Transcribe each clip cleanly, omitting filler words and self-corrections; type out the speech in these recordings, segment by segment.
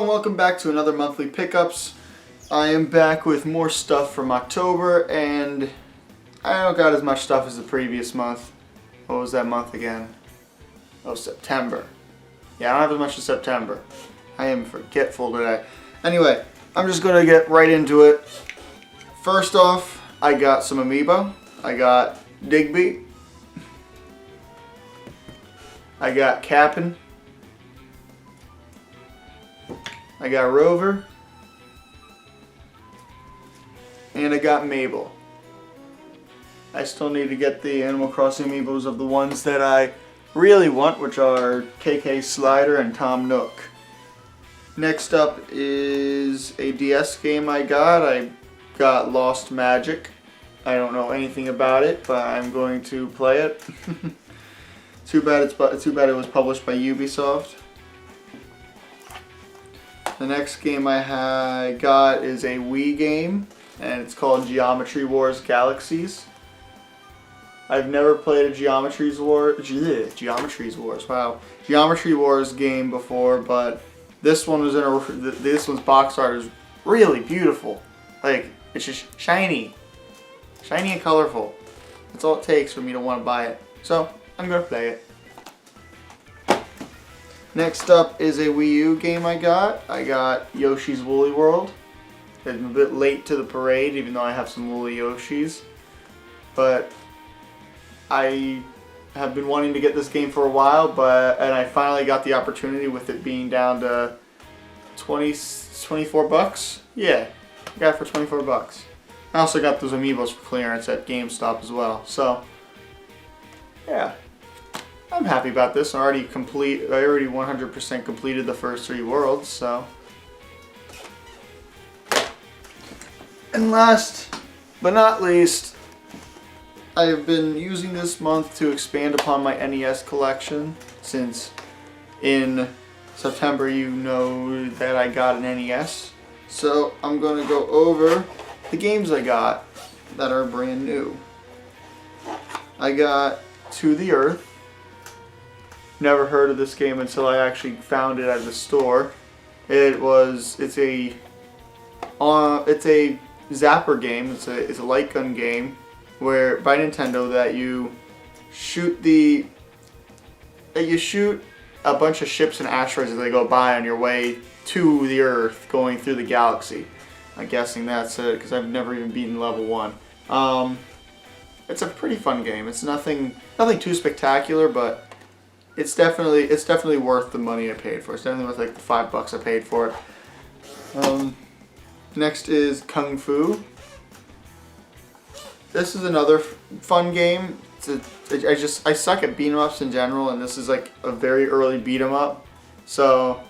and welcome back to another monthly pickups. I am back with more stuff from October, and I don't got as much stuff as the previous month. What was that month again? Oh, September. Yeah, I don't have as much as September. I am forgetful today. Anyway, I'm just going to get right into it. First off, I got some amiibo. I got Digby. I got Cap'n. I got Rover. And I got Mabel. I still need to get the Animal Crossing amiibos of the ones that I really want, which are KK Slider and Tom Nook. Next up is a DS game I got Lost Magic. I don't know anything about it, but I'm going to play it. Too bad it was published by Ubisoft. The next game I got is a Wii game, and it's called Geometry Wars Galaxies. I've never played a Geometry Wars game before, but this one was this one's box art is really beautiful. Like, it's just shiny and colorful. That's all it takes for me to want to buy it. So I'm gonna play it. Next up is a Wii U game I got Yoshi's Woolly World. I'm a bit late to the parade, even though I have some woolly Yoshis. But I have been wanting to get this game for a while, and I finally got the opportunity with it being down to 24 bucks. Yeah, I got it for 24 bucks. I also got those amiibos for clearance at GameStop as well. So, yeah. I'm happy about this. I already 100% completed the first 3 worlds, so. And last but not least, I have been using this month to expand upon my NES collection, since in September you know that I got an NES. So I'm going to go over the games I got that are brand new. I got To the Earth. Never heard of this game until I actually found it at the store. It's a Zapper game. It's a light gun game where by Nintendo that you shoot a bunch of ships and asteroids as they go by on your way to the Earth, going through the galaxy. I'm guessing that's it because I've never even beaten level 1. It's a pretty fun game. It's nothing too spectacular, but it's definitely worth the money I paid for it. It's definitely worth like the $5 I paid for it. Next is Kung Fu. This is another fun game. I suck at beat 'em ups in general, and this is like a very early beat 'em up. So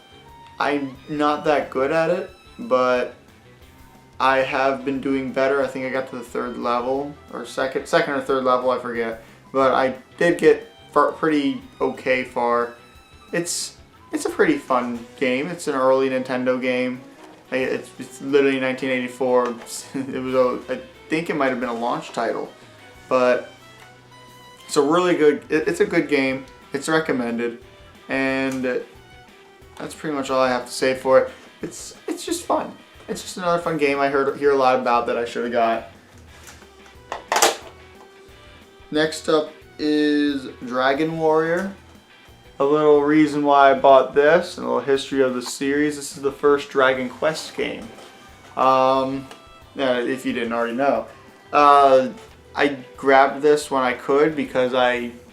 I'm not that good at it, but I have been doing better. I think I got to the 3rd level, or second or 3rd level, I forget. But I did get pretty okay far. It's a pretty fun game. It's an early Nintendo game. It's literally 1984. I think it might have been a launch title, but it's a really good. It's a good game. It's recommended, and that's pretty much all I have to say for it. It's just fun. It's just another fun game I hear a lot about that I should have got. Next up is Dragon Warrior. A little reason why I bought this, and a little history of the series. This is the first Dragon Quest game. If you didn't already know. I grabbed this when I could because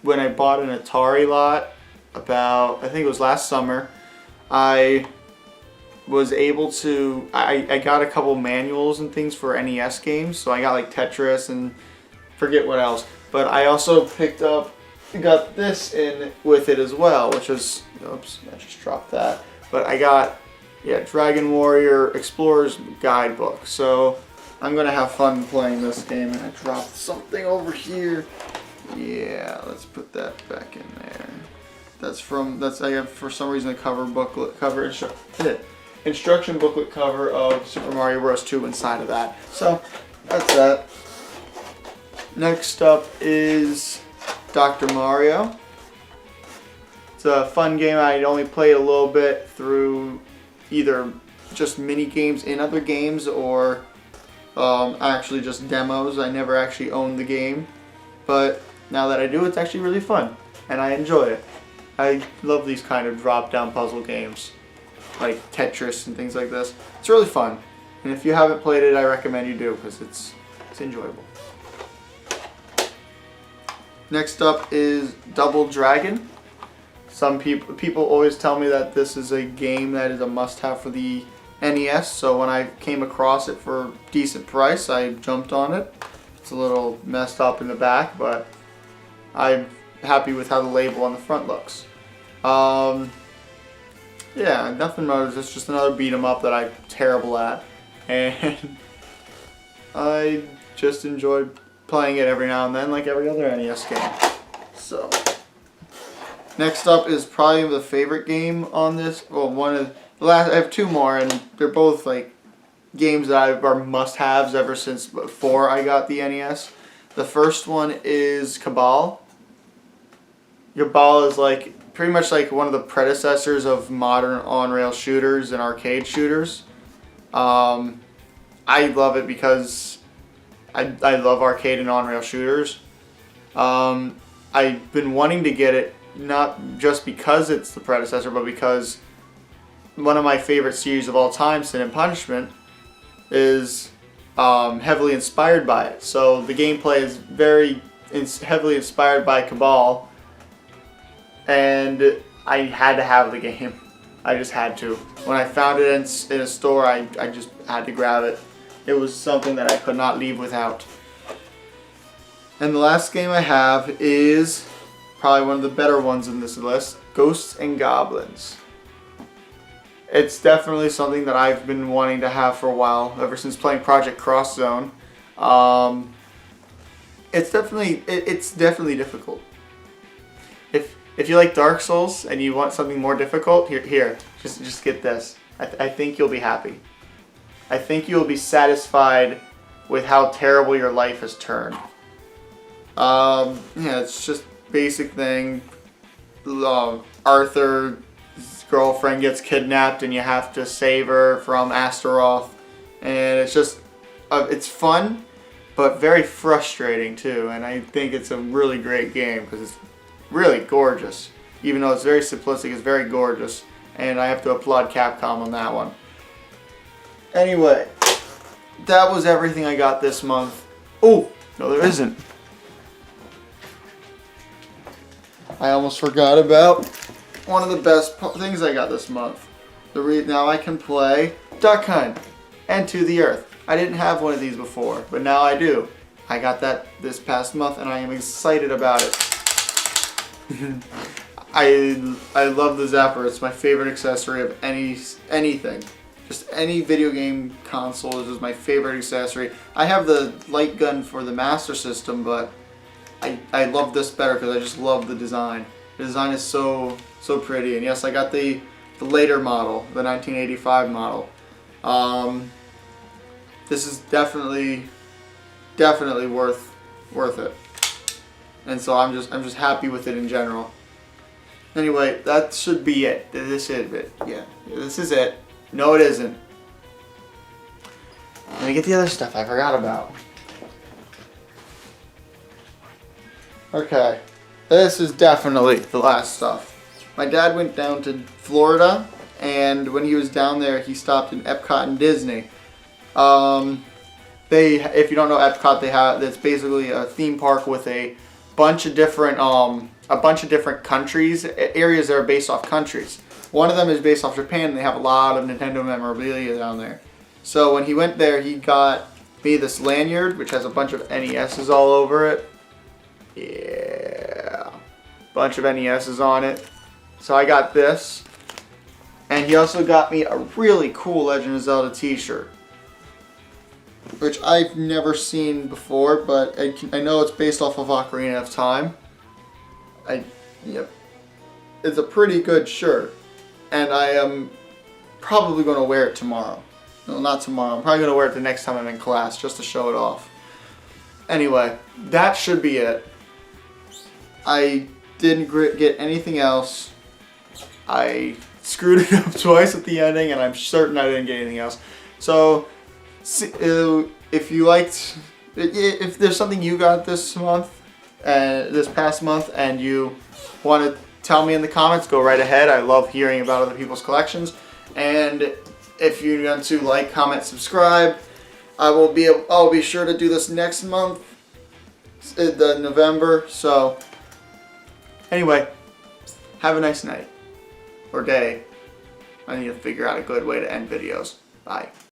when I bought an Atari lot I think it was last summer, I was able to, I got a couple manuals and things for NES games, so I got like Tetris and forget what else. But I also got this in with it as well, which is, oops, I just dropped that. But I got, Dragon Warrior Explorer's Guidebook. So I'm gonna have fun playing this game. And I dropped something over here. Yeah, let's put that back in there. I have for some reason a instruction booklet cover of Super Mario Bros. 2 inside of that. So that's that. Next up is Dr. Mario. It's a fun game. I only played a little bit through either just mini games in other games or actually just demos. I never actually owned the game, but now that I do, it's actually really fun and I enjoy it. I love these kind of drop-down puzzle games like Tetris and things like this. It's really fun, and if you haven't played it, I recommend you do because it's enjoyable. Next up is Double Dragon. Some people always tell me that this is a game that is a must-have for the NES, so when I came across it for a decent price, I jumped on it. It's a little messed up in the back, but I'm happy with how the label on the front looks. Yeah, nothing much. It's just another beat 'em up that I'm terrible at, and I just enjoy playing it every now and then, like every other NES game. So, next up is probably the favorite game on this. Well, one of the last. I have two more, and they're both like games that are must-haves ever since before I got the NES. The first one is Cabal. Cabal is like pretty much like one of the predecessors of modern on-rail shooters and arcade shooters. I love it because I love arcade and on-rail shooters. I've been wanting to get it not just because it's the predecessor, but because one of my favorite series of all time, Sin and Punishment, is heavily inspired by it. So the gameplay is very heavily inspired by Cabal, and I had to have the game. I just had to. When I found it in a store, I just had to grab it. It was something that I could not leave without. And the last game I have is probably one of the better ones in this list, Ghosts and Goblins. It's definitely something that I've been wanting to have for a while, ever since playing Project Cross Zone. It's definitely difficult. If you like Dark Souls and you want something more difficult, here, just get this. I think you'll be happy. I think you'll be satisfied with how terrible your life has turned. Yeah, it's just basic thing. Arthur's girlfriend gets kidnapped and you have to save her from Astaroth, and it's just it's fun, but very frustrating too. And I think it's a really great game because it's really gorgeous. Even though it's very simplistic, it's very gorgeous, and I have to applaud Capcom on that one. Anyway, that was everything I got this month. Oh, no there isn't. I almost forgot about one of the best things I got this month. Now I can play Duck Hunt and To the Earth. I didn't have one of these before, but now I do. I got that this past month and I am excited about it. I love the Zapper. It's my favorite accessory of anything. Just any video game console is just my favorite accessory. I have the light gun for the Master System, but I love this better because I just love the design. The design is so pretty, and yes, I got the later model, the 1985 model. This is definitely worth it, and so I'm just happy with it in general. Anyway, that should be it. This is it. Yeah, this is it. No, it isn't. Let me get the other stuff I forgot about. Okay, this is definitely the last stuff. My dad went down to Florida, and when he was down there, he stopped in EPCOT and Disney. If you don't know EPCOT, it's basically a theme park with a bunch of different countries, areas that are based off countries. One of them is based off Japan, and they have a lot of Nintendo memorabilia down there. So when he went there, he got me this lanyard, which has a bunch of NESs all over it. Yeah, bunch of NESs on it. So I got this, and he also got me a really cool Legend of Zelda t-shirt, which I've never seen before, but I know it's based off of Ocarina of Time. Yep, it's a pretty good shirt, and I am probably going to wear it tomorrow. No, not tomorrow. I'm probably going to wear it the next time I'm in class just to show it off. Anyway, that should be it. I didn't get anything else. I screwed it up twice at the ending, and I'm certain I didn't get anything else. So, if you liked, if there's something you got this month, this past month, and you want to tell me in the comments, go right ahead. I love hearing about other people's collections. And if you want to like, comment, subscribe, I'll be sure to do this next month, the November. So anyway, have a nice night or day. I need to figure out a good way to end videos. Bye.